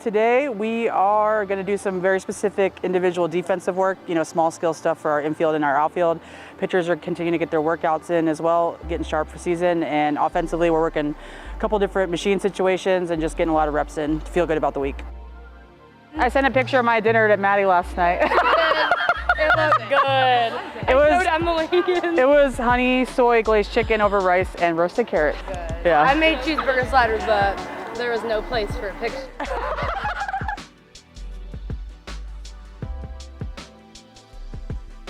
today we are going to do some very specific individual defensive work, small skill stuff for our infield and our outfield. Pitchers are continuing to get their workouts in as well, getting sharp for season. And offensively, we're working a couple different machine situations and just getting a lot of reps in to feel good about the week. I sent a picture of my dinner to Maddie last night. It looked good. It was honey soy glazed chicken over rice and roasted carrot. Good. Yeah. I made cheeseburger sliders, but there was no place for a picture.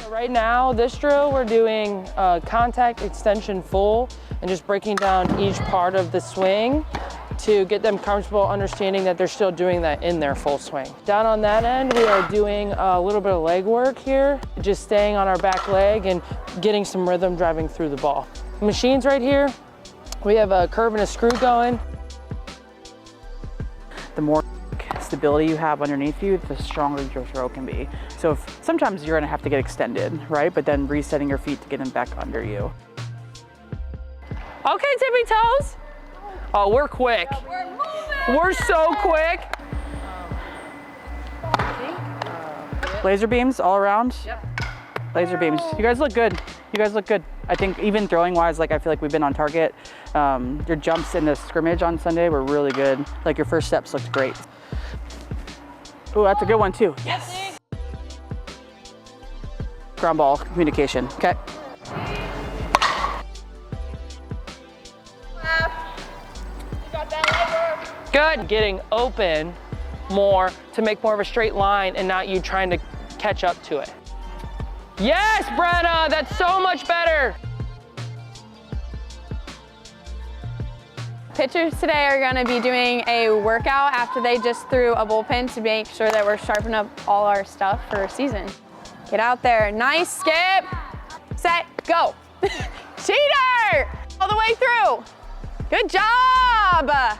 Right now, this drill, we're doing contact extension full and just breaking down each part of the swing to get them comfortable understanding that they're still doing that in their full swing. Down on that end, we are doing a little bit of leg work here, just staying on our back leg and getting some rhythm driving through the ball. Machines right here, we have a curve and a screw going. The more stability you have underneath you, the stronger your throw can be. So sometimes you're gonna have to get extended, right? But then resetting your feet to get them back under you. Okay, tippy toes. Oh, we're quick. We're moving. We're so quick. Laser beams all around. Yep. Laser beams. You guys look good. You guys look good. I think even throwing wise, I feel like we've been on target. Your jumps in the scrimmage on Sunday were really good. Your first steps looked great. Oh, that's a good one too. Yes. Ground ball communication. Okay. Good. Getting open more to make more of a straight line and not you trying to catch up to it. Yes, Brenna, that's so much better. Pitchers today are going to be doing a workout after they just threw a bullpen to make sure that we're sharpening up all our stuff for season. Get out there. Nice skip. Set. Go. Cheater! All the way through. Good job.